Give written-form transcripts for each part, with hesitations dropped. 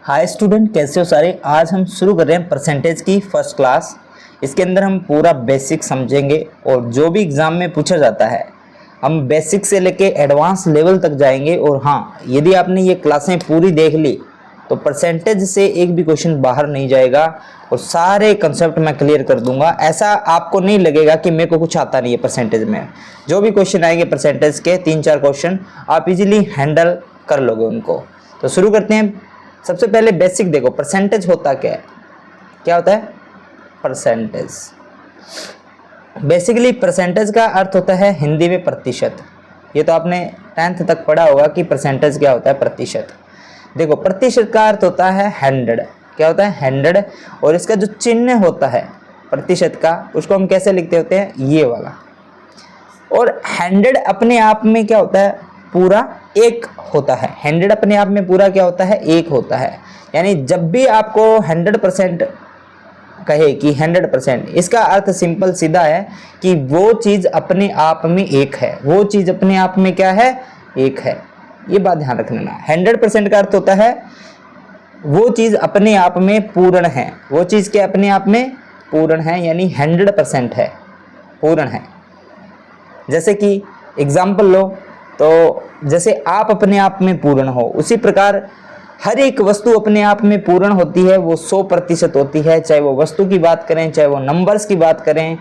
Hi student, कैसे हो सारे। आज हम शुरू कर रहे हैं परसेंटेज की फर्स्ट क्लास। इसके अंदर हम पूरा बेसिक समझेंगे और जो भी एग्ज़ाम में पूछा जाता है हम बेसिक से लेके एडवांस लेवल तक जाएंगे। और हाँ, यदि आपने ये क्लासें पूरी देख ली तो परसेंटेज से एक भी क्वेश्चन बाहर नहीं जाएगा और सारे कंसेप्ट मैं क्लियर कर दूंगा। ऐसा आपको नहीं लगेगा कि मेरे को कुछ आता नहीं है परसेंटेज में। जो भी क्वेश्चन आएंगे परसेंटेज के 3-4 क्वेश्चन आप इजीली हैंडल कर लोगे उनको। तो शुरू करते हैं। सबसे पहले बेसिक देखो, परसेंटेज होता क्या है। क्या होता है परसेंटेज? बेसिकली परसेंटेज का अर्थ होता है हिंदी में प्रतिशत। ये तो आपने 10th तक पढ़ा होगा कि परसेंटेज क्या होता है, प्रतिशत। देखो, प्रतिशत का अर्थ होता है 100। क्या होता है 100। और इसका जो चिन्ह होता है प्रतिशत का, उसको हम कैसे लिखते होते हैं, ये वाला। और 100 अपने आप में क्या होता है, पूरा एक होता है। 100 अपने आप में पूरा क्या होता है, एक होता है। यानी जब भी आपको 100% कहे कि 100%, इसका अर्थ सिंपल सीधा है कि वो चीज़ अपने आप में एक है। वो चीज़ अपने आप में क्या है, एक है। ये बात ध्यान रखना। 100% का अर्थ होता है वो चीज़ अपने आप में पूर्ण है। वो चीज़ के अपने आप में पूर्ण है, यानी 100% है, पूर्ण है। जैसे कि एग्जाम्पल लो तो जैसे आप अपने आप में पूर्ण हो, उसी प्रकार हर एक वस्तु अपने आप में पूर्ण होती है। वो 100% होती है, चाहे वो वस्तु की बात करें, चाहे वो नंबर्स की बात करें,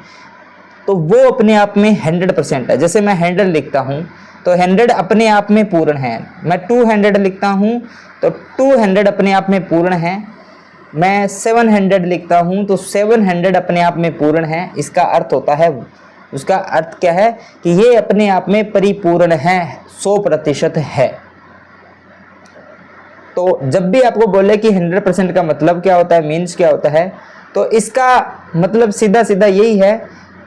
तो वो अपने आप में 100% है। जैसे मैं 100 लिखता हूँ तो 100 अपने आप में पूर्ण है। मैं 200 लिखता हूँ तो 200 अपने आप में पूर्ण है। मैं 700 लिखता हूँ तो 700 अपने आप में पूर्ण है। इसका अर्थ होता है, उसका अर्थ क्या है कि ये अपने आप में परिपूर्ण है, 100% है। तो जब भी आपको बोले कि 100% का मतलब क्या होता है, मीन्स क्या होता है, तो इसका मतलब सीधा सीधा यही है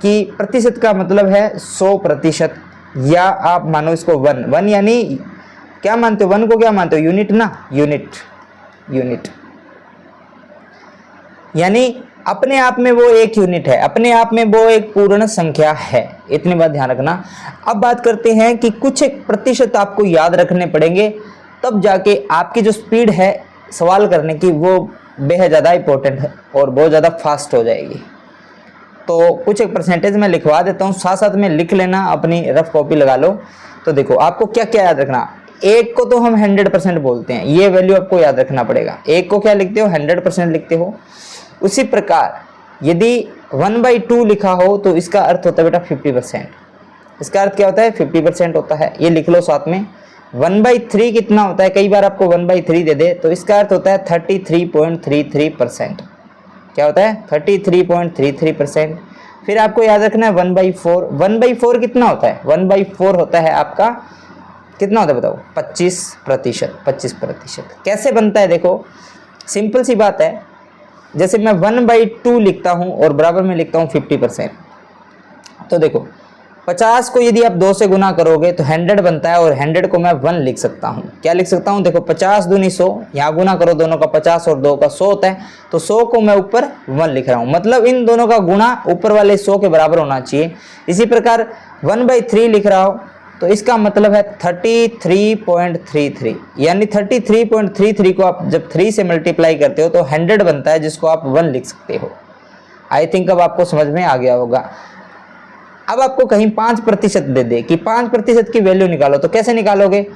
कि प्रतिशत का मतलब है 100%। या आप मानो इसको 1 यानी क्या मानते हो, 1 को क्या मानते हो, यूनिट ना, यूनिट यानी अपने आप में वो एक यूनिट है, अपने आप में वो एक पूर्ण संख्या है। इतनी बात ध्यान रखना। अब बात करते हैं कि कुछ एक प्रतिशत आपको याद रखने पड़ेंगे, तब जाके आपकी जो स्पीड है सवाल करने की वो बेहद ज़्यादा इंपॉर्टेंट है और बहुत ज़्यादा फास्ट हो जाएगी। तो कुछ एक परसेंटेज में लिखवा देता हूँ, साथ साथ में लिख लेना, अपनी रफ कॉपी लगा लो। तो देखो, आपको क्या क्या याद रखना। एक को तो हम 100% बोलते हैं, ये वैल्यू आपको याद रखना पड़ेगा। एक को क्या लिखते हो, 100% लिखते हो। उसी प्रकार यदि 1/2 लिखा हो तो इसका अर्थ होता है बेटा 50%। इसका अर्थ क्या होता है, 50% होता है। ये लिख लो साथ में। 1/3 कितना होता है, कई बार आपको 1/3 दे दे तो इसका अर्थ होता है 33.33%। क्या होता है, 33.33%। फिर आपको याद रखना है 1/4। 1/4 कितना होता है, 1/4 होता है आपका कितना होता है बताओ, 25%। 25% कैसे बनता है, देखो सिंपल सी बात है। जैसे मैं 1/2 लिखता हूँ और बराबर में लिखता हूँ 50%। तो देखो 50 को यदि आप 2 से गुना करोगे तो 100 बनता है और 100 को मैं 1 लिख सकता हूँ। क्या लिख सकता हूँ, देखो 50 दूनी 100, यहाँ गुना करो दोनों का, 50 और 2 का 100 होता है। तो 100 को मैं ऊपर 1 लिख रहा हूँ, मतलब इन दोनों का गुणा ऊपर वाले 100 के बराबर होना चाहिए। इसी प्रकार 1/3 लिख रहा हूँ तो इसका मतलब है 33.33, यानी 33.33 को आप जब 3 से मल्टीप्लाई करते हो तो 100 बनता है, जिसको आप 1 लिख सकते हो। आई थिंक अब आपको समझ में आ गया होगा। अब आपको कहीं 5% दे दे कि 5% की वैल्यू निकालो, तो कैसे निकालोगे,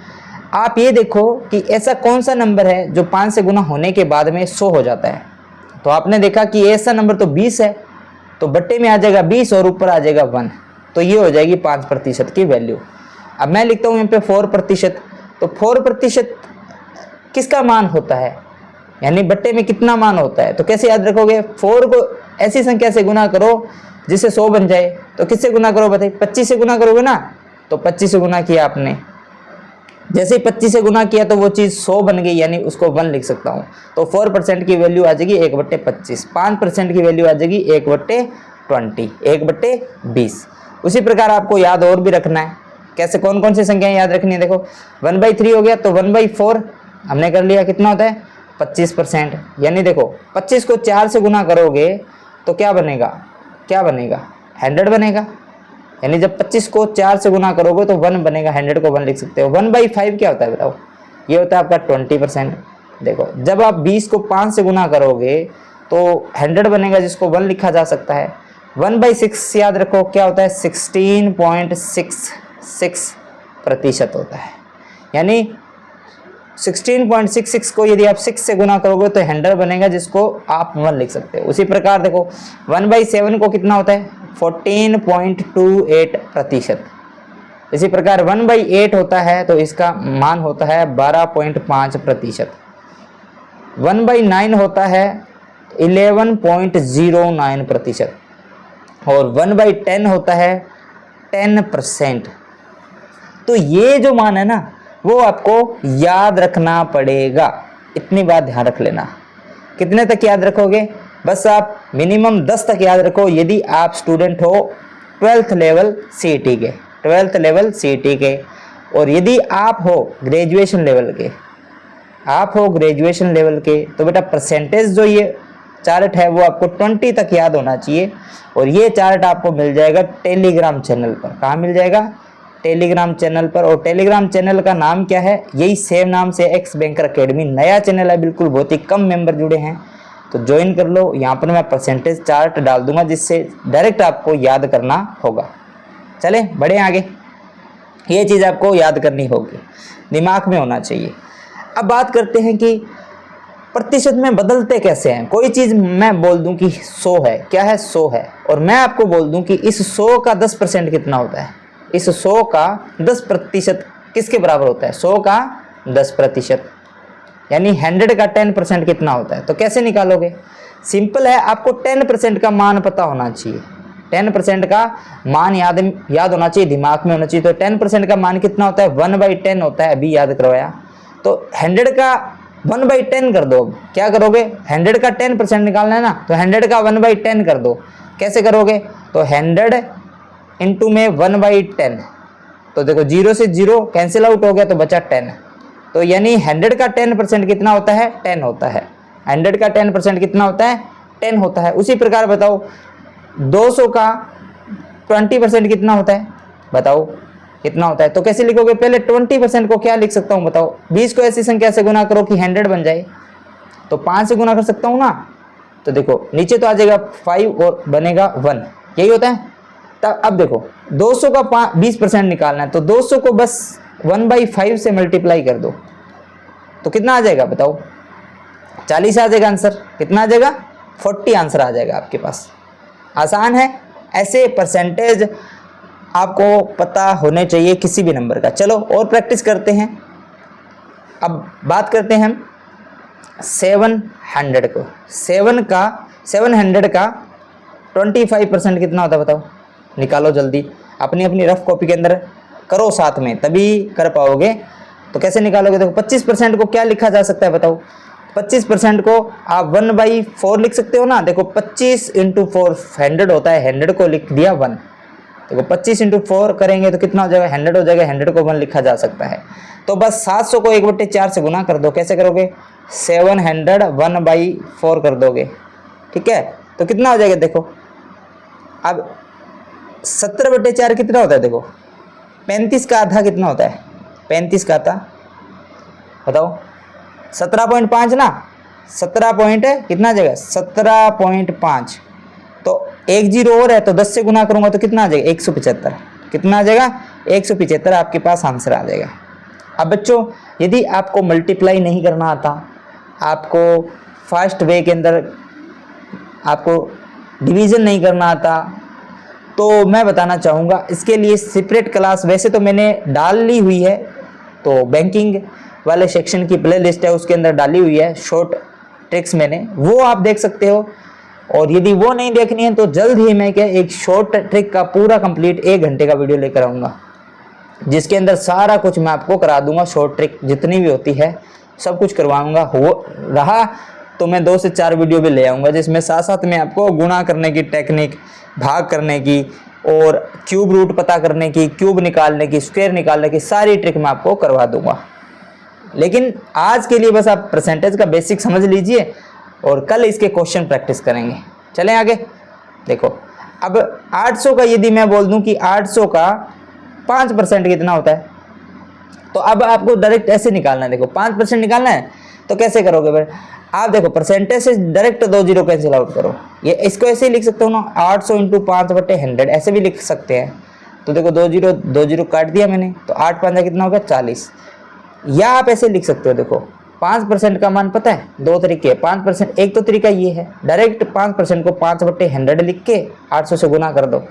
आप ये देखो कि ऐसा कौन सा नंबर है जो 5 से गुना होने के बाद में 100 हो जाता है। तो आपने देखा कि ऐसा नंबर तो 20 है, तो बट्टे में आ जाएगा 20 और ऊपर आ जाएगा 1, तो ये हो जाएगी 5% की वैल्यू। अब मैं लिखता हूँ यहाँ पे 4%। तो 4% किसका मान होता है, यानी बट्टे में कितना मान होता है, तो कैसे याद रखोगे, 4 को ऐसी संख्या से गुना करो जिससे 100 बन जाए। तो किससे गुना करो बताइए, 25 से गुना करोगे ना। तो 25 से गुना किया आपने, जैसे ही 25 से गुना किया तो वो चीज़ 100 बन गई, यानी उसको 1 लिख सकता हूँ। तो 4% की वैल्यू आ जाएगी 1/25। 5% की वैल्यू आ जाएगी 1/20, 1/20। उसी प्रकार आपको याद और भी रखना है। कैसे, कौन कौन सी संख्याएं याद रखनी है, देखो 1/3 हो गया तो 1/4 हमने कर लिया, कितना होता है 25%। यानी देखो 25 को 4 से गुना करोगे तो क्या बनेगा, 100 बनेगा। यानी जब 25 को 4 से गुना करोगे तो 1 बनेगा, 100 को 1 लिख सकते हो। 1/5 क्या होता है बताओ, ये होता है आपका 20%। देखो जब आप 20 को 5 से गुना करोगे तो 100 बनेगा, जिसको 1 लिखा जा सकता है। 1/6 याद रखो क्या होता है, 16.66% होता है। यानी 16.66 को यदि आप 6 से गुना करोगे तो 100 बनेगा, जिसको आप 1 लिख सकते हो। उसी प्रकार देखो 1/7 को कितना होता है, 14.28%। इसी प्रकार 1/8 होता है तो इसका मान होता है 12.5%। 1/9 होता है 11.09% और 1/10 होता है 10%। तो ये जो मान है ना वो आपको याद रखना पड़ेगा। इतनी बात ध्यान रख लेना। कितने तक याद रखोगे, बस आप मिनिमम 10 तक याद रखो यदि आप स्टूडेंट हो 12th लेवल सीईटी के, 12th लेवल सीईटी के। और यदि आप हो ग्रेजुएशन लेवल के, आप हो ग्रेजुएशन लेवल के, तो बेटा परसेंटेज जो ये चार्ट है वो आपको 20 तक याद होना चाहिए। और ये चार्ट आपको मिल जाएगा टेलीग्राम चैनल पर। कहाँ मिल जाएगा, टेलीग्राम चैनल पर। और टेलीग्राम चैनल का नाम क्या है, यही सेम नाम से एक्स बैंकर अकेडमी। नया चैनल है बिल्कुल, बहुत ही कम मेंबर जुड़े हैं, तो ज्वाइन कर लो। यहाँ पर मैं परसेंटेज चार्ट डाल दूंगा जिससे डायरेक्ट आपको याद करना होगा। चले बढ़े आगे, ये चीज़ आपको याद करनी होगी, दिमाग में होना चाहिए। अब बात करते हैं कि प्रतिशत में बदलते कैसे हैं। कोई चीज़ मैं बोल दूं कि 100 है, क्या है 100 है, और मैं आपको बोल दूं कि इस 100 का 10% कितना होता है। इस 100 का 10% किसके बराबर होता है, 100 का 10%, यानी 100 का 10% कितना होता है। तो कैसे निकालोगे, सिंपल है, आपको 10% का मान पता होना चाहिए। 10% का मान याद होना चाहिए, दिमाग में होना चाहिए। तो 10% का मान कितना होता है, 1/10 होता है, अभी याद करवाया। तो 100 का 1/10 कर दो। क्या करोगे, 100 का 10% निकालना है ना, तो 100 का 1/10 कर दो। कैसे करोगे, तो 100 इंटू में 1/10, तो देखो 0 से 0 कैंसिल आउट हो गया तो बचा 10। तो यानी 100 का 10% कितना होता है, 10 होता है। 100 का 10% कितना होता है, 10 होता है। उसी प्रकार बताओ 200 का 20% कितना होता है, बताओ कितना होता है। तो कैसे लिखोगे, पहले 20% को क्या लिख सकता हूँ बताओ। 20 को ऐसी संख्या से गुना करो कि 100 बन जाए, तो 5 से गुना कर सकता हूँ ना। तो देखो नीचे तो आ जाएगा 5 और बनेगा 1, यही होता है। तब अब देखो 200 का 20% निकालना है, तो 200 को बस 1/5 से मल्टीप्लाई कर दो, तो कितना आ जाएगा बताओ, 40 आ जाएगा आंसर। कितना आ जाएगा, 40 आंसर आ जाएगा आपके पास। आसान है, ऐसे परसेंटेज आपको पता होने चाहिए किसी भी नंबर का। चलो और प्रैक्टिस करते हैं। अब बात करते हैं हम 700 को। 700 का 25% कितना होता है बताओ, निकालो जल्दी। अपनी अपनी रफ कॉपी के अंदर करो साथ में, तभी कर पाओगे। तो कैसे निकालोगे, देखो 25% को क्या लिखा जा सकता है बताओ। 25% को आप 1/4 लिख सकते हो ना। देखो 25 × 4 100 होता है, 100 को लिख दिया 1। देखो 25 × 4 करेंगे तो कितना हो जाएगा, 100 हो जाएगा। 100 को 1 लिखा जा सकता है। तो बस 700 को 1/4 से गुना कर दो। कैसे करोगे, 700 1/4 कर दोगे, ठीक है। तो कितना हो जाएगा, देखो अब 70/4 कितना होता है, देखो 35 का आधा कितना होता है, 35 का आधा बताओ, 17.5 ना। 17 पॉइंट कितना आ जाएगा, 17.5। तो 1 0 और है, तो 10 से गुना करूंगा तो कितना आ जाएगा, 175। कितना आ जाएगा, 175 आपके पास आंसर आ जाएगा। अब बच्चों यदि आपको मल्टीप्लाई नहीं करना आता, आपको फास्ट वे के अंदर आपको डिवीज़न नहीं करना आता, तो मैं बताना चाहूँगा इसके लिए सेपरेट क्लास वैसे तो मैंने डाल ली हुई है। तो बैंकिंग वाले सेक्शन की प्लेलिस्ट है, उसके अंदर डाली हुई है शॉर्ट ट्रिक्स मैंने, वो आप देख सकते हो। और यदि वो नहीं देखनी है तो जल्द ही मैं क्या एक शॉर्ट ट्रिक का पूरा कंप्लीट 1 घंटे का वीडियो लेकर आऊँगा, जिसके अंदर सारा कुछ मैं आपको करा दूंगा। शॉर्ट ट्रिक जितनी भी होती है सब कुछ करवाऊंगा। हो रहा तो मैं 2 से 4 वीडियो भी ले आऊँगा, जिसमें साथ साथ में आपको गुणा करने की टेक्निक, भाग करने की और क्यूब रूट पता करने की, क्यूब निकालने की, स्क्वायर निकालने की सारी ट्रिक मैं आपको करवा दूंगा। लेकिन आज के लिए बस आप परसेंटेज का बेसिक समझ लीजिए और कल इसके क्वेश्चन प्रैक्टिस करेंगे। चलें आगे। देखो अब 800 का यदि मैं बोल दूं कि 800 का 5% कितना होता है, तो अब आपको डायरेक्ट ऐसे निकालना है। देखो 5% निकालना है तो कैसे करोगे भाई? आप देखो परसेंटेज से डायरेक्ट 2 जीरो कैंसिल आउट करो। ये इसको ऐसे ही लिख सकते हो ना, 800 इंटू 5/100 ऐसे भी लिख सकते हैं। तो देखो 2 जीरो काट दिया मैंने, तो 8 5 कितना हो गया 40। या आप ऐसे लिख सकते हो, देखो 5% का मान पता है, 2 तरीके हैं 5%। एक तो तरीका ये है डायरेक्ट 5% को 5/100 लिख के 800 से गुना कर दो।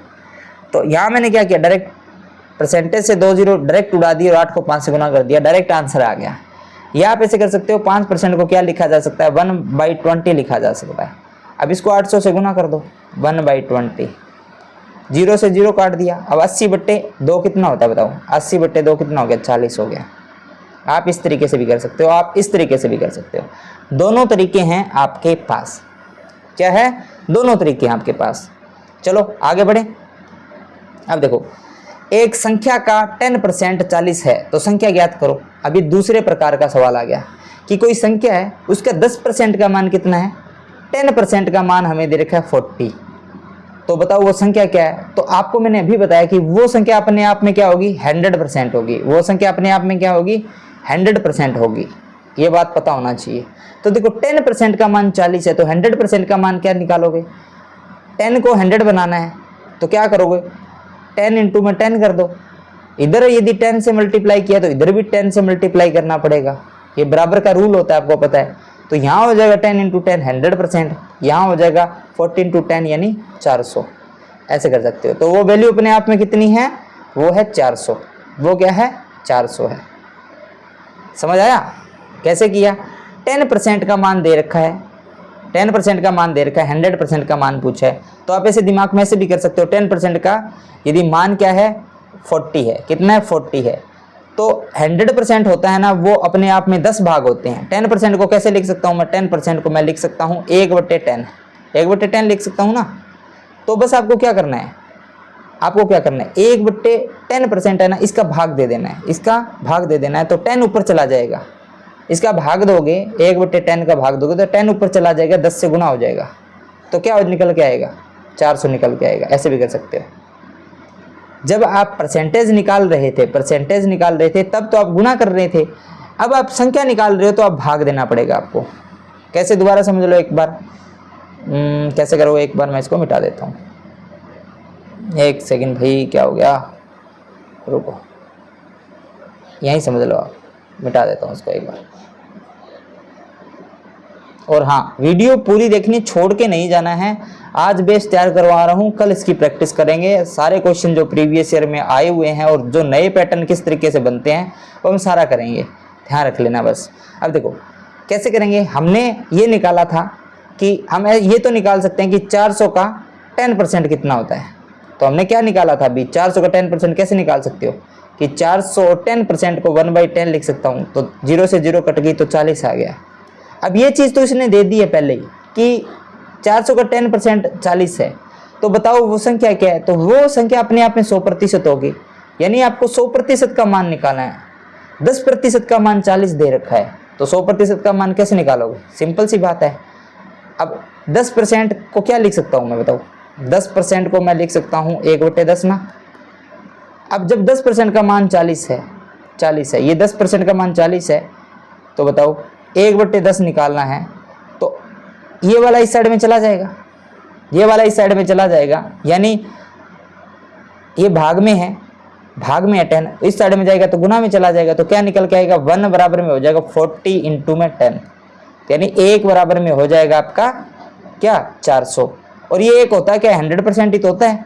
तो यहाँ मैंने क्या किया, डायरेक्ट परसेंटेज से 2 जीरो डायरेक्ट उड़ा दिए और 8 को 5 से गुना कर दिया, डायरेक्ट आंसर आ गया। या आप ऐसे कर सकते हो, 5% को क्या लिखा जा सकता है, 1/20 लिखा जा सकता है। अब इसको 800 से गुना कर दो, 1/20, 0 से 0 काट दिया। अब 80/2 कितना होता है बताओ, 80/2 कितना हो गया, 40 हो गया। आप इस तरीके से भी कर सकते हो, आप इस तरीके से भी कर सकते हो। दोनों तरीके हैं आपके पास। क्या है? दोनों तरीके हैं आपके पास। चलो आगे बढ़े। अब देखो एक संख्या का 10% 40 है, तो संख्या ज्ञात करो। अभी दूसरे प्रकार का सवाल आ गया कि कोई संख्या है, उसका 10% का मान कितना है, 10% का मान हमें दे रखा है 40। तो बताओ वो संख्या क्या है? तो आपको मैंने अभी बताया कि वो संख्या अपने आप में क्या होगी, 100% होगी। वो संख्या अपने आप में क्या होगी, 100% होगी। ये बात पता होना चाहिए। तो देखो 10% का मान 40 है, तो 100% का मान क्या निकालोगे, 10 को 100 बनाना है तो क्या करोगे, 10 इंटू में 10 कर दो। इधर यदि 10 से मल्टीप्लाई किया तो इधर भी 10 से मल्टीप्लाई करना पड़ेगा। ये बराबर का रूल होता है, आपको पता है। तो यहाँ हो जाएगा 10 इंटू 10 100%, यहाँ हो जाएगा 40 इंटू 10 यानी 400। ऐसे कर सकते हो। तो वो वैल्यू अपने आप में कितनी है, वो है 400। वो क्या है, 400 है। समझ आया कैसे किया? 10% का मान दे रखा है, 10% का मान दे रखा है, 100% का मान पूछा है, तो आप ऐसे दिमाग में ऐसे भी कर सकते हो। 10% का यदि मान क्या है, 40 है। कितना है, 40 है। तो 100% होता है ना, वो अपने आप में 10 भाग होते हैं। 10% को कैसे लिख सकता हूँ मैं, 10% को मैं लिख सकता हूँ 1/10, 1/10 लिख सकता हूँ ना। तो बस आपको क्या करना है, आपको क्या करना है, 1/10% है ना, इसका भाग दे देना है, इसका भाग दे देना है। तो 10 ऊपर चला जाएगा, इसका भाग दोगे, 1/10 का भाग दोगे तो 10 ऊपर चला जाएगा, 10 से गुना हो जाएगा। तो क्या निकल के आएगा, 400 निकल के आएगा। ऐसे भी कर सकते हो। जब आप परसेंटेज निकाल रहे थे, परसेंटेज निकाल रहे थे तब तो आप गुना कर रहे थे। अब आप संख्या निकाल रहे हो तो आप भाग देना पड़ेगा आपको। कैसे, दोबारा समझ लो एक बार। कैसे करोगे, एक बार मैं इसको मिटा देता हूँ। एक सेकंड भाई, क्या हो गया, रुको, यहीं समझ लो आप। मिटा देता हूँ उसको एक बार। और हाँ, वीडियो पूरी देखनी, छोड़ के नहीं जाना है। आज बेस तैयार करवा रहा हूँ, कल इसकी प्रैक्टिस करेंगे। सारे क्वेश्चन जो प्रीवियस ईयर में आए हुए हैं और जो नए पैटर्न किस तरीके से बनते हैं वो हम सारा करेंगे, ध्यान रख लेना बस। अब देखो कैसे करेंगे। हमने ये निकाला था कि हम ये तो निकाल सकते हैं कि 400 का 10% कितना होता है। तो हमने क्या निकाला था अभी, 400 का 10% कैसे निकाल सकते हो कि 400 10% को 1/10 लिख सकता हूँ। तो 0 से 0 कट गई तो 40 आ गया। अब ये चीज़ तो इसने दे दी है पहले ही कि 400 का 10% 40 है। तो बताओ वो संख्या क्या है। तो वो संख्या अपने आप में 100% होगी, यानी आपको 100% का मान निकालना है। 10% का मान 40 दे रखा है, तो 100% का मान कैसे निकालोगे, सिंपल सी बात है। अब 10% को क्या लिख सकता हूँ मैं, बताओ। 10% को मैं लिख सकता हूँ 1/10 ना। अब जब 10% का मान 40 है, 40 है, ये 10% का मान 40 है, तो बताओ 1/10 निकालना है। तो ये वाला इस साइड में चला जाएगा, ये वाला इस साइड में चला जाएगा, यानी ये भाग में है, भाग में है 10, इस साइड में जाएगा तो गुना में चला जाएगा। तो क्या निकल के आएगा, 1 बराबर में हो जाएगा 40 इंटू में 10, यानी 1 बराबर में हो जाएगा आपका क्या, 400। और ये एक होता है क्या, 100% ही तो होता है।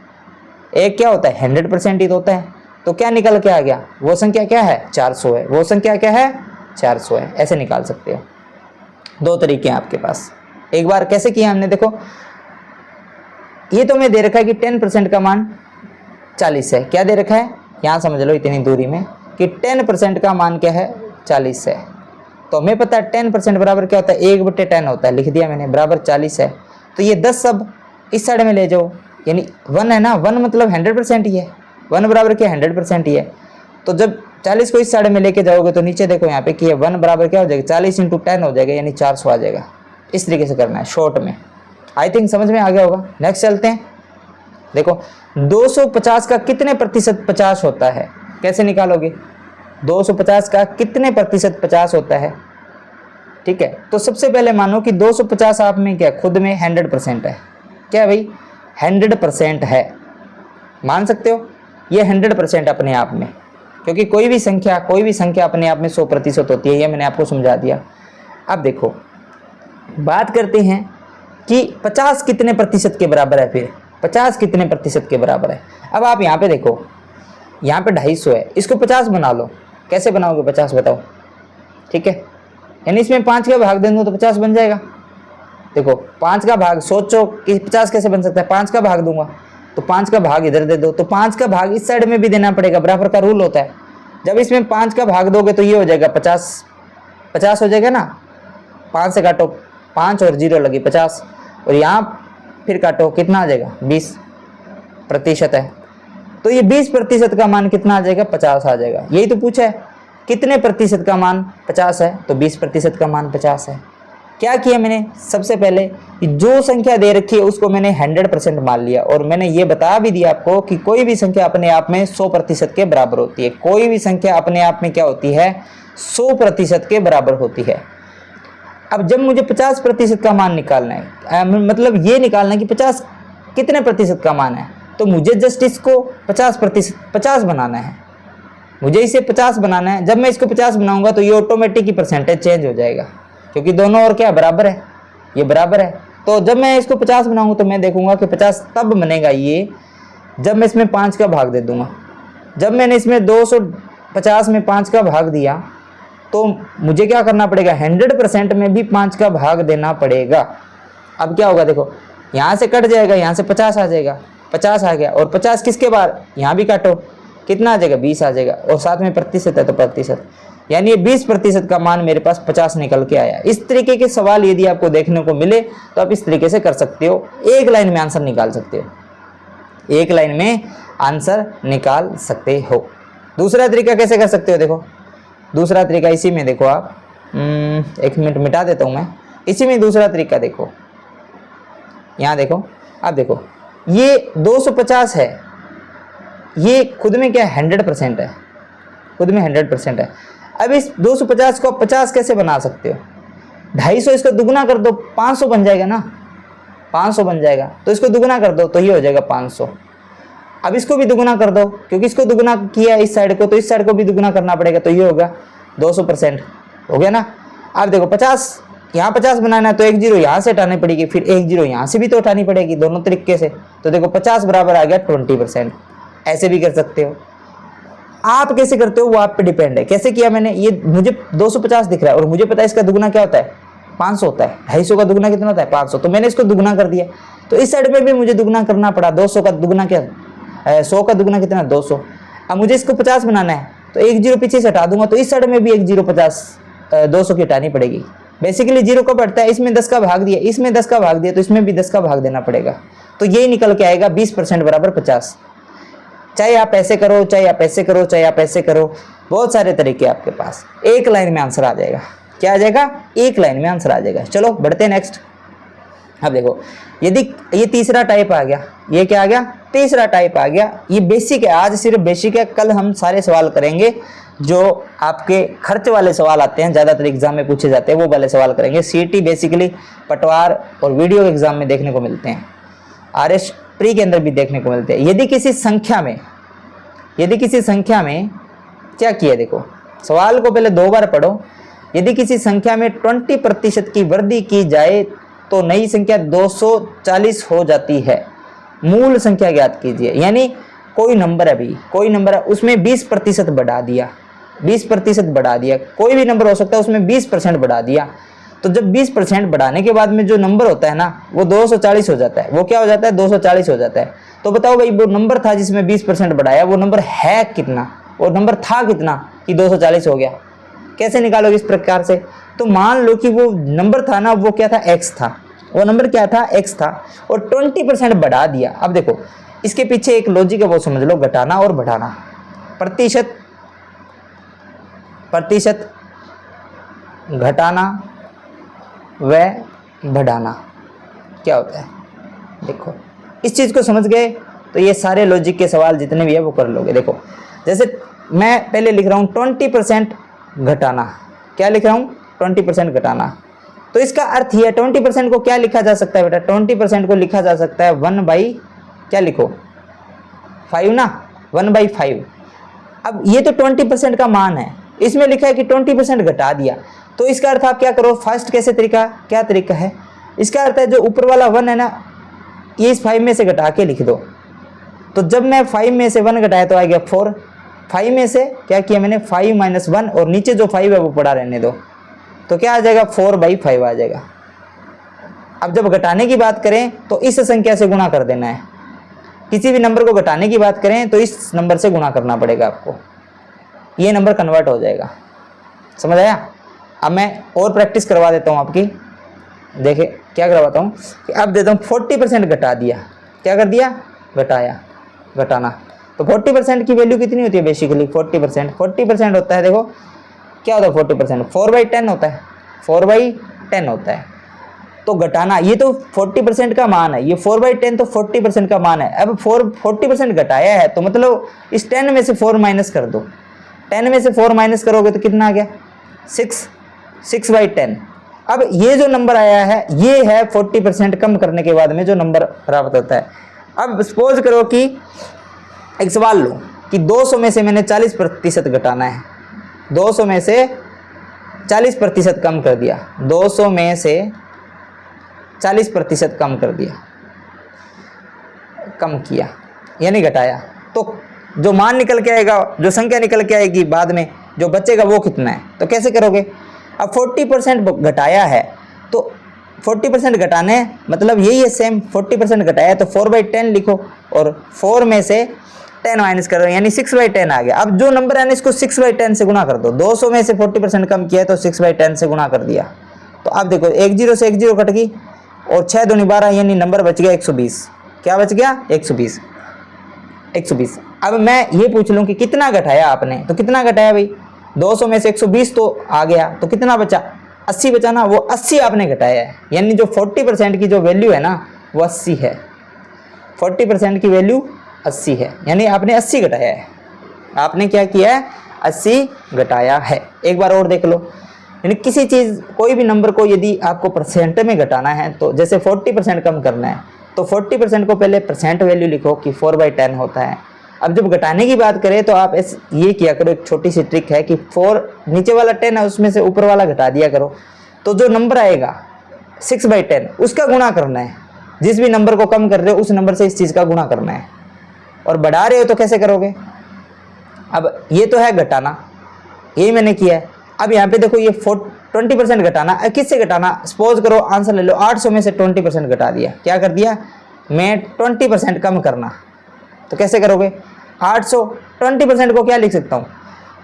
एक क्या होता है, 100% ही तो होता है। तो क्या निकल के आ गया, वो संख्या क्या है, 400 है। वो संख्या क्या है, 400 है। ऐसे निकाल सकते हो। दो तरीके हैं आपके पास। एक बार कैसे किया हमने, देखो ये तो मैं दे रखा है कि 10% का मान 40 है। क्या दे रखा है, यहाँ समझ लो इतनी दूरी में कि 10% का मान क्या है, 40 है। तो हमें पता है 10% बराबर क्या होता है, 1/10 होता है। लिख दिया मैंने, बराबर 40 है। तो ये 10 सब इस साइड में ले जाओ, यानी 1 है ना, 1 मतलब 100% ही है। 1 बराबर क्या, 100% ही है। तो जब 40 को इस साइड में लेके जाओगे तो नीचे देखो यहाँ पे कि 1 बराबर क्या हो जाएगा, 40 इंटू 10 हो जाएगा, यानी 400 आ जाएगा। इस तरीके से करना है शॉर्ट में। आई थिंक समझ में आ गया होगा। नेक्स्ट चलते हैं। देखो 250 का कितने प्रतिशत 50 होता है, कैसे निकालोगे। 250 का कितने प्रतिशत 50 होता है, ठीक है। तो सबसे पहले मानो कि 250 आप में क्या खुद में 100% है। क्या भाई 100% है, मान सकते हो ये 100% अपने आप में, क्योंकि कोई भी संख्या अपने आप में 100% होती है, ये मैंने आपको समझा दिया। अब देखो बात करते हैं कि 50 कितने प्रतिशत के बराबर है, फिर 50 कितने प्रतिशत के बराबर है। अब आप यहाँ पे देखो, यहाँ पे 250 है, इसको 50 बना लो। कैसे बनाओगे 50 बताओ, ठीक है, यानी इसमें 5 का भाग दे दूँ तो 50 बन जाएगा। देखो 5 का भाग, सोचो कि 50 कैसे बन सकता है, 5 का भाग दूंगा तो 5 का भाग इधर दे दो, तो 5 का भाग इस साइड में भी देना पड़ेगा, बराबर का रूल होता है। जब इसमें 5 का भाग दोगे तो ये हो जाएगा 50 हो जाएगा ना। 5 से काटो 5 और 0 लगी 50, और यहाँ फिर काटो कितना आ जाएगा 20% है। तो ये 20% का मान कितना आ जाएगा 50 आ जाएगा। यही तो पूछा है कितने प्रतिशत का मान 50 है, तो 20% का मान 50 है। क्या किया मैंने, सबसे पहले जो संख्या दे रखी है उसको मैंने 100% मान लिया, और मैंने ये बता भी दिया आपको कि कोई भी संख्या अपने आप में 100% के बराबर होती है। कोई भी संख्या अपने आप में क्या होती है 100% के बराबर होती है। अब जब मुझे 50% का मान निकालना है, मतलब ये निकालना है कि 50 कितने प्रतिशत का मान है, तो मुझे जस्ट इसको 50% बनाना है, मुझे इसे 50 बनाना है। जब मैं इसको 50 बनाऊंगा तो ये ऑटोमेटिक ही परसेंटेज चेंज हो जाएगा, क्योंकि दोनों और क्या बराबर है, ये बराबर है। तो जब मैं इसको 50 बनाऊंगा तो मैं देखूंगा कि 50 तब बनेगा ये जब मैं इसमें 5 का भाग दे दूंगा। जब मैंने इसमें 250 में 5 का भाग दिया तो मुझे क्या करना पड़ेगा 100% में भी 5 का भाग देना पड़ेगा। अब क्या होगा देखो, यहाँ से कट जाएगा, यहाँ से 50 आ जाएगा, 50 आ गया, और 50 किसके बाद यहाँ भी काटो कितना आ जाएगा 20 आ जाएगा, और साथ में प्रतिशत है तो प्रतिशत, यानी ये 20% का मान मेरे पास 50 निकल के आया। इस तरीके के सवाल यदि आपको देखने को मिले तो आप इस तरीके से कर सकते हो, एक लाइन में आंसर निकाल सकते हो, एक लाइन में आंसर निकाल सकते हो। दूसरा तरीका कैसे कर सकते हो, देखो दूसरा तरीका इसी में देखो आप, एक मिनट मिटा देता हूँ मैं, इसी में दूसरा तरीका देखो, यहाँ देखो, आप देखो ये 250 है, ये खुद में क्या 100% है, खुद में 100% है। अब इस 250 को 50 कैसे बना सकते हो, 250 इसको दुगना कर दो 500 बन जाएगा ना, 500 बन जाएगा, तो इसको दुगना कर दो तो ये हो जाएगा 500। अब इसको भी दुगना कर दो, क्योंकि इसको दुगना किया इस साइड को, तो इस साइड को भी दुगना करना पड़ेगा, तो ये होगा 200% हो गया ना। अब देखो 50 यहाँ 50 बनाना है तो एक 0 यहाँ से हटानी पड़ेगी, फिर एक 0 यहाँ से भी तो हटानी पड़ेगी, दोनों तरीके से। तो देखो 50 बराबर आ गया 20%। ऐसे भी कर सकते हो, आप कैसे करते हो वो आप पे डिपेंड है। कैसे किया मैंने, ये मुझे 250 दिख रहा है और मुझे पता है इसका दुगना क्या होता है 500 होता है, 250 का दुगना कितना होता है 500, तो मैंने इसको दुगना कर दिया। तो इस साइड में भी मुझे दुगना करना पड़ा, 200 का दुगना क्या 100 का दुगना कितना 200। अब मुझे इसको 50 बनाना है तो एक 0 पीछे से हटा दूंगा, तो इस साइड में भी एक 0 50 200 की हटानी पड़ेगी। बेसिकली 0 कब हटता है, इसमें 10 का भाग दिया, इसमें 10 का भाग दिया, तो इसमें भी 10 का भाग देना पड़ेगा, तो यही निकल के आएगा 20% बराबर 50। चाहे आप ऐसे करो, चाहे आप ऐसे करो, चाहे आप ऐसे करो, बहुत सारे तरीके आपके पास, एक लाइन में आंसर आ जाएगा। क्या आ जाएगा, एक लाइन में आंसर आ जाएगा। चलो बढ़ते हैं नेक्स्ट। अब देखो यदि ये तीसरा टाइप आ गया, ये क्या आ गया तीसरा टाइप आ गया, ये बेसिक है, आज सिर्फ बेसिक है, कल हम सारे सवाल करेंगे जो आपके खर्च वाले सवाल आते हैं, ज़्यादातर एग्जाम में पूछे जाते हैं, वो वाले सवाल करेंगे। सीटी बेसिकली पटवार और वीडियो एग्जाम में देखने को मिलते हैं, RS प्री के अंदर भी देखने को मिलते हैं। यदि किसी संख्या में क्या किया, देखो सवाल को पहले 2 बार पढ़ो। यदि किसी संख्या में 20% की वृद्धि की जाए तो नई संख्या 240 हो जाती है। मूल संख्या ज्ञात कीजिए, यानी कोई नंबर है भाई, कोई नंबर है, उसमें 20% बढ़ा दिया, 20% बढ़ा दिया, कोई भी नंबर हो सकता है, उसमें 20% बढ़ा दिया। तो जब 20% बढ़ाने के बाद में जो नंबर होता है ना वो 240 हो जाता है। वो क्या हो जाता है 240 हो जाता है। तो बताओ भाई वो नंबर था जिसमें 20% बढ़ाया, वो नंबर है कितना, वो नंबर था कितना कि 240 हो गया। कैसे निकालोगे इस प्रकार से, तो मान लो कि वो नंबर था ना, वो क्या था x था, वो नंबर क्या था x था, और 20% बढ़ा दिया। अब देखो इसके पीछे एक लॉजिक है, वो समझ लो, घटाना और बढ़ाना, प्रतिशत घटाना व बढ़ाना क्या होता है। देखो इस चीज़ को समझ गए तो ये सारे लॉजिक के सवाल जितने भी है वो कर लोगे। देखो जैसे मैं पहले लिख रहा हूँ 20% घटाना, क्या लिख रहा हूँ 20% घटाना। तो इसका अर्थ ये 20% को क्या लिखा जा सकता है बेटा, 20% को लिखा जा सकता है 1 बाई क्या लिखो 5 ना, 1 बाई 5। अब ये तो 20% का मान है, इसमें लिखा है कि 20% घटा दिया, तो इसका अर्थ आप क्या करो, फर्स्ट कैसे तरीका, क्या तरीका है, इसका अर्थ है जो ऊपर वाला 1 है ना, ये इस 5 में से घटा के लिख दो। तो जब मैं 5 में से 1 घटाया तो आ गया 4, 5 में से क्या किया मैंने 5 माइनस 1, और नीचे जो 5 है वो पड़ा रहने दो, तो क्या आ जाएगा 4 बाई 5 आ जाएगा। अब जब घटाने की बात करें तो इस संख्या से गुणा कर देना है, किसी भी नंबर को घटाने की बात करें तो इस नंबर से गुणा करना पड़ेगा आपको, ये नंबर कन्वर्ट हो जाएगा। समझ आया? अब मैं और प्रैक्टिस करवा देता हूँ आपकी, देखे क्या करवाता हूँ कि अब देता हूँ 40% घटा दिया, क्या कर दिया, घटाया, घटाना। तो 40% की वैल्यू कितनी होती है बेसिकली, 40% होता है, देखो क्या होता है 40%, 4/10 होता है, 4/10 होता है। तो घटाना, ये तो 40% का मान है, ये 4/10 तो 40% का मान है। अब 40% घटाया है तो मतलब इस 10 में से 4 माइनस कर दो, 10 में से 4 माइनस करोगे तो कितना आ गया 6/10। अब ये जो नंबर आया है ये है 40% कम करने के बाद में जो नंबर प्राप्त होता है। अब सपोज करो कि एक सवाल लो कि 200 में से मैंने 40% घटाना है, 200 में से 40% कम कर दिया, 200 में से 40% कम कर दिया, कम किया यानी घटाया, तो जो मान निकल के आएगा, जो संख्या निकल के आएगी बाद में जो बचेगा वो कितना है। तो कैसे करोगे, अब 40% घटाया है तो 40% घटाने मतलब यही है सेम, 40% घटाया तो 4/10 लिखो और 4 में से 10 माइनस करो यानी 6/10 आ गया। अब जो नंबर है ना इसको 6/10 से गुणा कर दो, 200 में से 40% कम किया है तो 6/10 से गुणा कर दिया। तो अब देखो 1 0 से 1 0 कट गई और 6 दूनी 12 यानी नंबर बच गया 120। क्या बच गया 120। अब मैं ये पूछ लूँ कि कितना घटाया आपने, तो कितना घटाया भाई, 200 में से 120 तो आ गया, तो कितना बचा 80 बचा ना, वो 80 आपने घटाया है, यानी जो 40% की जो वैल्यू है ना वो 80 है, 40% की वैल्यू 80 है, यानी आपने 80 घटाया है। आपने क्या किया है 80 घटाया है। एक बार और देख लो, यानी किसी चीज़ कोई भी नंबर को यदि आपको परसेंट में घटाना है तो जैसे 40% कम करना है तो 40% को पहले परसेंट वैल्यू लिखो कि 4/10 होता है। अब जब घटाने की बात करें तो आप ये किया करो, एक छोटी सी ट्रिक है कि 4 नीचे वाला 10 है उसमें से ऊपर वाला घटा दिया करो, तो जो नंबर आएगा 6/10 उसका गुणा करना है, जिस भी नंबर को कम कर रहे हो उस नंबर से इस चीज़ का गुणा करना है, और बढ़ा रहे हो तो कैसे करोगे। अब ये तो है घटाना, यही मैंने किया है। अब यहाँ पे देखो ये 20% घटाना, किससे घटाना, सपोज करो आंसर ले लो 800 में से 20% घटा दिया, क्या कर दिया मैं 20% कम करना, तो कैसे करोगे 800 20% को क्या लिख सकता हूँ,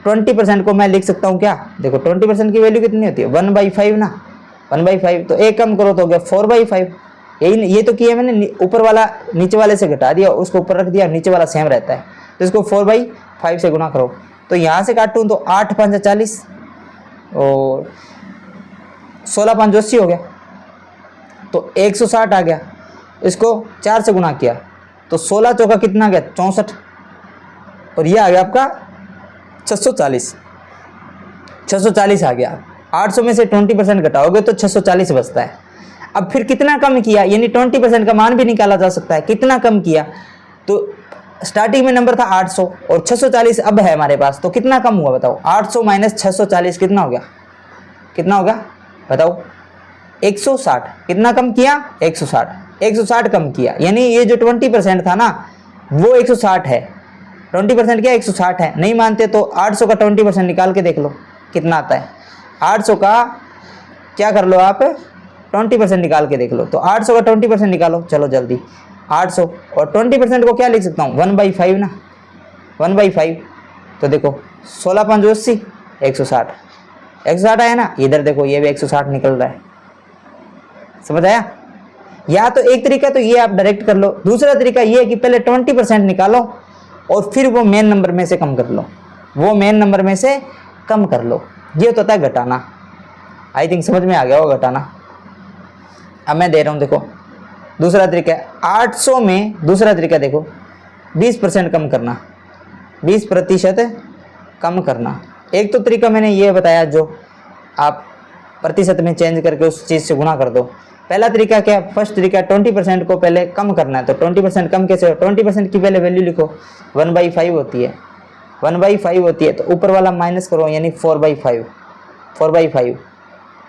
20% को मैं लिख सकता हूँ क्या, देखो 20% की वैल्यू कितनी होती है 1/5 ना, 1/5 तो एक कम करो तो हो गया 4/5। यही ये तो किया मैंने, ऊपर वाला नीचे वाले से घटा दिया, उसको ऊपर रख दिया, नीचे वाला सेम रहता है, तो इसको 4/5 से गुणा करो। तो यहाँ से काटूँ तो 8 5 40 और 16 5 80 हो गया, तो 160 आ गया। इसको 4 से गुणा किया तो 16 चौका कितना आ गया 64, और ये आ गया आपका 640 आ गया। 800 में से 20% घटाओगे तो 640 बचता है। अब फिर कितना कम किया, यानी 20% का मान भी निकाला जा सकता है, कितना कम किया, तो स्टार्टिंग में नंबर था 800 और 640 अब है हमारे पास, तो कितना कम हुआ बताओ, 800 माइनस 640 कितना हो गया, कितना होगा बताओ 160। कितना कम किया 160 कम किया, यानी ये जो 20% था ना वो 160 है, 20% क्या 160 है। नहीं मानते तो 800 का 20% निकाल के देख लो कितना आता है, 800 का क्या कर लो आप 20% निकाल के देख लो, तो 800 का 20% निकालो, चलो जल्दी 800 और 20% को क्या लिख सकता हूँ 1/5 ना, 1/5 तो देखो 16 5 80 160 आया ना, इधर देखो ये भी 160 निकल रहा है। समझ आया। या तो एक तरीका तो ये आप डायरेक्ट कर लो, दूसरा तरीका ये है कि पहले 20% निकालो और फिर वो मेन नंबर में से कम कर लो, वो मेन नंबर में से कम कर लो, ये तो होता है घटाना। आई थिंक समझ में आ गया होगा घटाना। अब मैं दे रहा हूँ, देखो दूसरा तरीका है 800 में, दूसरा तरीका देखो 20% कम करना, 20% कम करना। एक तो तरीका मैंने ये बताया जो आप प्रतिशत में चेंज करके उस चीज़ से गुणा कर दो। पहला तरीका क्या है, फर्स्ट तरीका 20% को पहले कम करना है। तो 20% कम कैसे हो, 20% की पहले वैल्यू लिखो, 1/5 होती है, 1/5 होती है, तो ऊपर वाला माइनस करो यानी 4/5।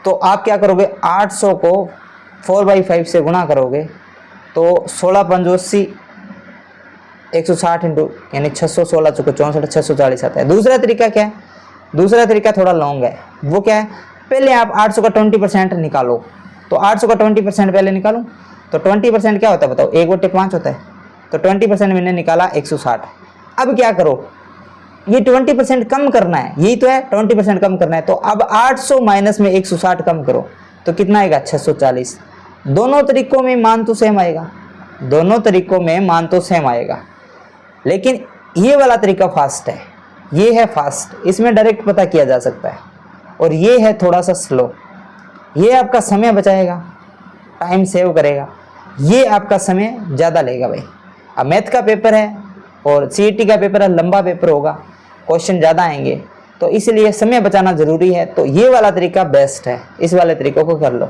तो आप क्या करोगे, 800 को 4/5 से गुणा करोगे तो 16×5 = 80, 160 इंटू यानी 616 चौको 64, 640 आता है। दूसरा तरीका क्या है, दूसरा तरीका थोड़ा लॉन्ग है, वो क्या है, पहले आप 800 का 20% निकालो। तो 800 का 20% पहले निकालो, तो 20% क्या होता है बताओ, 1/5 होता है। तो 20% मैंने निकाला 160। अब क्या करो, ये 20% कम करना है, यही तो है 20% कम करना है। तो अब 800 माइनस में 160 कम करो तो कितना आएगा, 640। दोनों तरीकों में मान तो सेम आएगा, दोनों तरीकों में मान तो सेम आएगा, लेकिन ये वाला तरीका फास्ट है, ये है फास्ट, इसमें डायरेक्ट पता किया जा सकता है, और ये है थोड़ा सा स्लो। ये आपका समय बचाएगा, टाइम सेव करेगा, ये आपका समय ज़्यादा लेगा भाई। अब मैथ का पेपर है और सीईटी का पेपर है, लंबा पेपर होगा, क्वेश्चन ज़्यादा आएंगे, तो इसलिए समय बचाना ज़रूरी है। तो ये वाला तरीका बेस्ट है, इस वाले तरीकों को कर लो।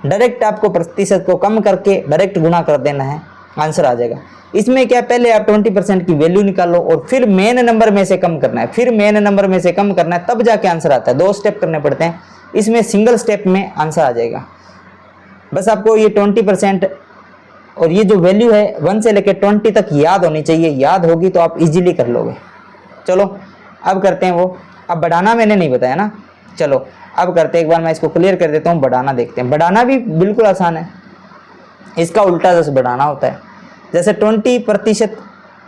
डायरेक्ट आपको प्रतिशत को कम करके डायरेक्ट गुणा कर देना है, आंसर आ जाएगा। इसमें क्या, पहले आप 20% की वैल्यू निकालो और फिर मेन नंबर में से कम करना है, फिर मेन नंबर में से कम करना है, तब जाके आंसर आता है। 2 स्टेप करने पड़ते हैं, इसमें सिंगल स्टेप में आंसर आ जाएगा। बस आपको ये 20% और ये जो वैल्यू है 1 से लेकर 20 तक याद होनी चाहिए, याद होगी तो आप इजीली कर लोगे। चलो अब करते हैं वो, अब बढ़ाना मैंने नहीं बताया ना, चलो अब करते हैं, एक बार मैं इसको क्लियर कर देता हूँ। बढ़ाना देखते हैं, बढ़ाना भी बिल्कुल आसान है, इसका उल्टा जैसे बढ़ाना होता है। जैसे 20%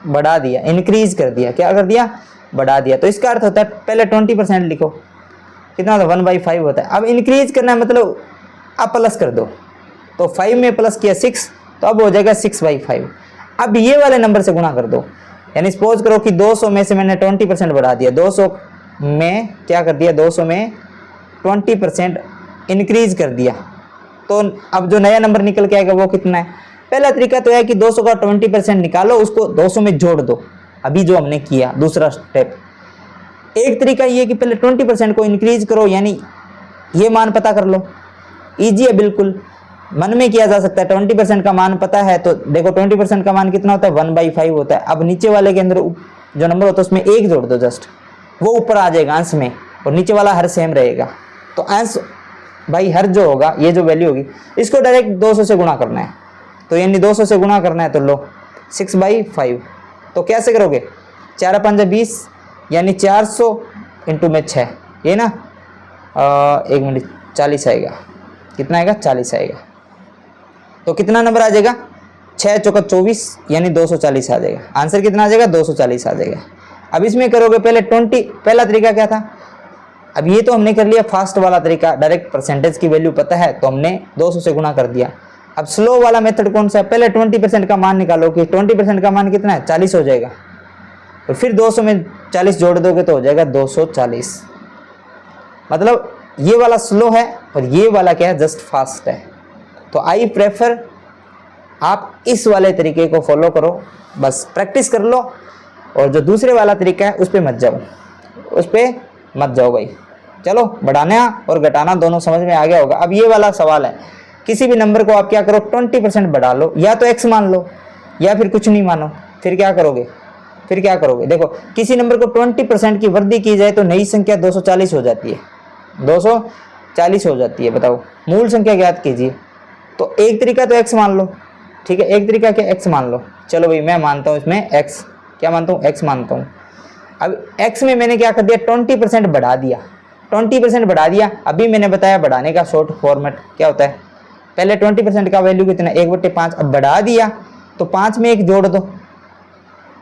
बढ़ा दिया, इंक्रीज कर दिया, क्या कर दिया, बढ़ा दिया, तो इसका अर्थ होता है पहले 20% लिखो, कितना होता है, 1/5 होता है। अब इंक्रीज करना है मतलब आप प्लस कर दो, तो 5 में प्लस किया 6, तो अब हो जाएगा 6/5। अब ये वाले नंबर से गुणा कर दो, यानी सपोज करो कि 200 में से मैंने 20% बढ़ा दिया, 200 में क्या कर दिया, 200 में 20% इंक्रीज कर दिया, तो अब जो नया नंबर निकल के आएगा वो कितना है। पहला तरीका तो है कि 200 का 20% निकालो, उसको 200 में जोड़ दो, अभी जो हमने किया दूसरा स्टेप। एक तरीका ये कि पहले 20% को इंक्रीज करो, यानी ये मान पता कर लो, ईजी है बिल्कुल, मन में किया जा सकता है। 20% का मान पता है तो देखो 20% का मान कितना होता है, 1/5 होता है। अब नीचे वाले के अंदर जो नंबर होता है उसमें 1 जोड़ दो, जस्ट वो ऊपर आ जाएगा अंश में, और नीचे वाला हर सेम रहेगा। तो अंश भाई हर जो होगा, ये जो वैल्यू होगी, इसको डायरेक्ट 200 से गुणा करना है, तो यानी 200 से गुणा करना है, तो लो 6/5। तो कैसे करोगे, 4×5 = 20, यानी 400 इंटू में 6, ये ना 1 मिनट 40 आएगा, कितना आएगा, 40 आएगा। तो कितना नंबर आ जाएगा, 6 × 24 यानी 240 आ जाएगा। आंसर कितना आ जाएगा, 240 आ जाएगा। अब इसमें करोगे पहले 20, पहला तरीका क्या था, अब ये तो हमने कर लिया फास्ट वाला तरीका, डायरेक्ट परसेंटेज की वैल्यू पता है तो हमने 200 से गुणा कर दिया। अब स्लो वाला मेथड कौन सा है, पहले 20% का मान निकालो कि 20% का मान कितना है, 40 हो जाएगा, तो फिर 200 में 40 जोड़ दोगे तो हो जाएगा 240। मतलब ये वाला स्लो है और ये वाला क्या है, जस्ट फास्ट है। तो आई प्रेफर आप इस वाले तरीके को फॉलो करो, बस प्रैक्टिस कर लो, और जो दूसरे वाला तरीका है उस पर मत जाओ, उस पर मत जाओ भाई। चलो बढ़ाना और घटाना दोनों समझ में आ गया होगा। अब ये वाला सवाल है, किसी भी नंबर को आप क्या करो, 20% बढ़ा लो, या तो x मान लो या फिर कुछ नहीं मानो, फिर क्या करोगे, फिर क्या करोगे, देखो किसी नंबर को 20% की वृद्धि की जाए तो नई संख्या 240 हो जाती है, 240 हो जाती है। बताओ मूल संख्या ज्ञात कीजिए। तो एक तरीका तो x मान लो, ठीक है, एक तरीका क्या, x मान लो। चलो भाई मैं मानता हूँ इसमें x, क्या मानता हूँ, x मानता हूँ। अब x में मैंने क्या कर दिया, 20% बढ़ा दिया, 20% बढ़ा दिया। अभी मैंने बताया बढ़ाने का शॉर्ट फॉर्मेट क्या होता है, पहले 20% का वैल्यू कितना, 1/5। अब बढ़ा दिया तो 5 में 1 जोड़ दो,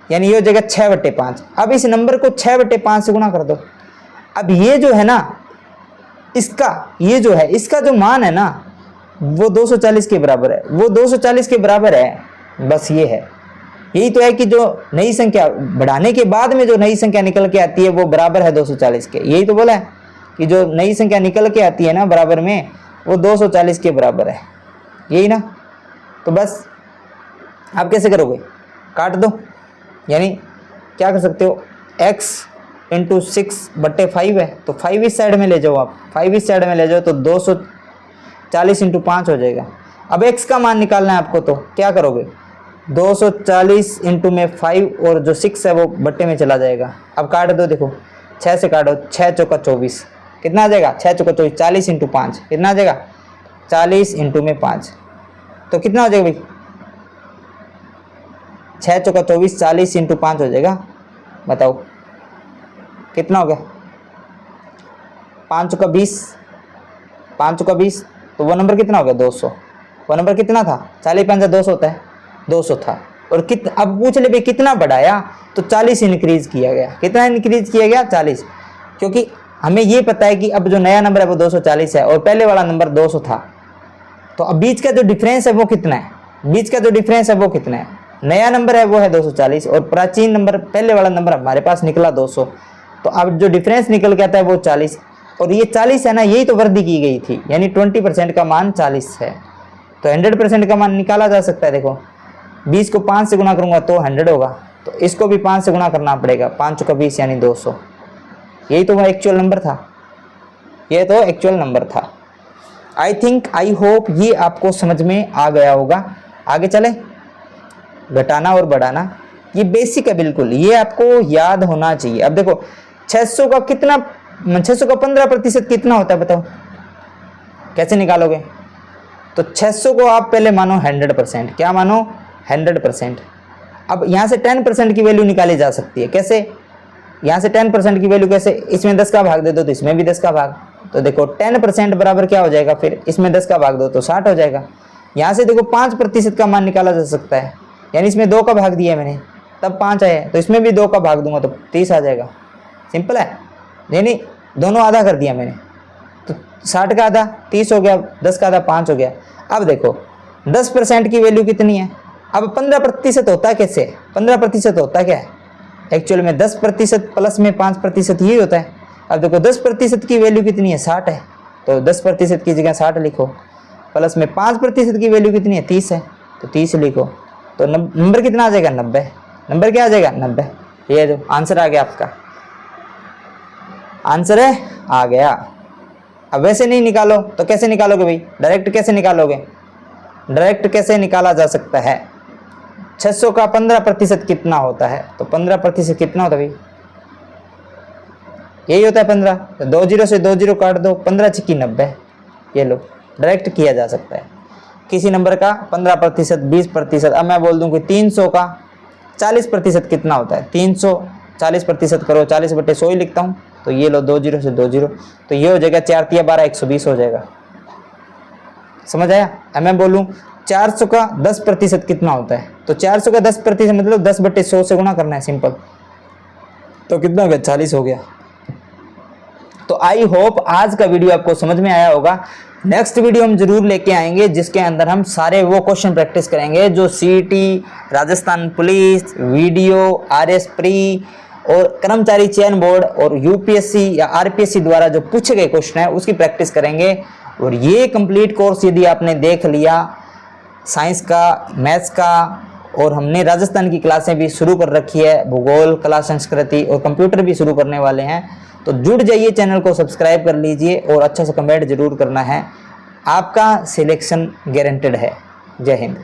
यानी ये हो जाएगा 6/5। अब इस नंबर को 6/5 से गुणा कर दो। अब ये जो है ना, इसका ये जो है, इसका जो मान है ना वो 240 के बराबर है, वो 240 के बराबर है। बस ये है, यही तो है कि जो नई संख्या बढ़ाने के बाद में जो नई संख्या निकल के आती है वो बराबर है 240 के। यही तो बोला है कि जो नई संख्या निकल के आती है ना बराबर में, वो 240 के बराबर है, यही ना। तो बस आप कैसे करोगे, काट दो, यानी क्या कर सकते हो, x इंटू 6/5 है, तो 5 इस साइड में ले जाओ आप, 5 इस साइड में ले जाओ तो 240 इंटू 5 हो जाएगा। अब x का मान निकालना है आपको, तो क्या करोगे, 240 इंटू में 5 और जो 6 है वो बट्टे में चला जाएगा। अब काट दो, देखो 6 से काटो, 6 चौका 24, कितना आ जाएगा, 6 चौका 24, 40 इंटू 5 कितना आ जाएगा, 40 इंटू में 5, तो कितना हो जाएगा भाई, 6 चौका 24, 40 इंटू 5 हो जाएगा, बताओ कितना हो गया, 5 चौका 20, 5 चौका 20, तो वो नंबर कितना हो गया, 200। वो नंबर कितना था, 40 5 200 होता है, 200 था। और अब पूछ ले भाई कितना बढ़ाया, तो 40 इंक्रीज किया गया। कितना इंक्रीज किया गया, 40, क्योंकि हमें ये पता है कि अब जो नया नंबर है वो 240 है और पहले वाला नंबर 200 था। तो अब बीच का जो डिफरेंस है वो कितना है, बीच का जो डिफरेंस है वो कितना है, नया नंबर है वो है 240 और प्राचीन नंबर पहले वाला नंबर हमारे पास निकला 200। तो अब जो डिफरेंस निकल के आता है वो 40, और ये 40 है ना, यही तो वृद्धि की गई थी, यानी 20% का मान 40 है। तो 100% का मान निकाला जा सकता है। देखो 20 को 5 से गुना करूंगा तो 100 होगा, तो इसको भी 5 से गुना करना पड़ेगा, 5 चौका 20 यानी 200। यही तो एक्चुअल नंबर था, ये तो एक्चुअल नंबर था। आई थिंक, आई होप ये आपको समझ में आ गया होगा। आगे चले, घटाना और बढ़ाना ये बेसिक है बिल्कुल, ये आपको याद होना चाहिए। अब देखो 600 का कितना, 600 का 15% कितना होता है बताओ, कैसे निकालोगे। तो 600 को आप पहले मानो 100%, क्या मानो 100%। अब यहाँ से 10% की वैल्यू निकाली जा सकती है, कैसे, यहाँ से 10% की वैल्यू कैसे, इसमें 10 का भाग दे दो तो इसमें भी 10 का भाग, तो देखो 10% बराबर क्या हो जाएगा, फिर इसमें 10 का भाग दो तो 60 हो जाएगा। यहाँ से देखो 5% का मान निकाला जा सकता है, यानी इसमें 2 का भाग दिया मैंने तब 5 आया, तो इसमें भी 2 का भाग दूंगा तो 30 आ जाएगा। सिंपल है, यानी दोनों आधा कर दिया मैंने, तो 60 का आधा 30 हो गया, 10 का आधा 5 हो गया। अब देखो 10% की वैल्यू कितनी है, अब 15% होता कैसे, 15% होता क्या है एक्चुअल में, 10% प्लस में 5% ही होता है। अब देखो 10% की वैल्यू कितनी है, 60 है, तो 10% की जगह 60 लिखो, प्लस में 5% की वैल्यू कितनी है, 30 है, तो 30 लिखो, तो नंबर कितना आ जाएगा, 90। नंबर क्या आ जाएगा, 90। ये जो आंसर आ गया आपका, आंसर है आ गया। अब वैसे नहीं निकालो तो कैसे निकालोगे भाई, डायरेक्ट कैसे निकालोगे, डायरेक्ट कैसे निकाला जा सकता है। 600 का 15% कितना होता है, तो 15% कितना होता है भाई, यही होता है 15, तो 2 0 से 2 0 काट दो, 15 छिक्की 90, ये लो डायरेक्ट किया जा सकता है किसी नंबर का 15%, 20%। अब मैं बोल दूं कि 300 का 40% कितना होता है, 300 40% करो, 40/100 ही लिखता हूँ, तो ये लो 2 0 से 2 0, तो ये हो जाएगा 4 3 12 120 हो जाएगा। समझ आया। अब मैं बोलूँ 400 का 10% कितना होता है, तो 400 का 10% मतलब 10/100 से गुणा करना है, सिंपल, तो कितना हो गया, 40 हो गया। तो आई होप आज का वीडियो आपको समझ में आया होगा। नेक्स्ट वीडियो हम जरूर लेके आएंगे जिसके अंदर हम सारे वो क्वेश्चन प्रैक्टिस करेंगे जो CET, Rajasthan police, video, RS pre और कर्मचारी चयन बोर्ड और यूपीएससी या आरपीएससी द्वारा जो पूछे गए क्वेश्चन है उसकी प्रैक्टिस करेंगे। और ये कंप्लीट कोर्स यदि आपने देख लिया साइंस का, मैथ्स का, और हमने राजस्थान की क्लासें भी शुरू कर रखी है, भूगोल, कला, संस्कृति और कंप्यूटर भी शुरू करने वाले हैं, तो जुड़ जाइए, चैनल को सब्सक्राइब कर लीजिए और अच्छा सा कमेंट जरूर करना है। आपका सिलेक्शन गारंटेड है। जय हिंद।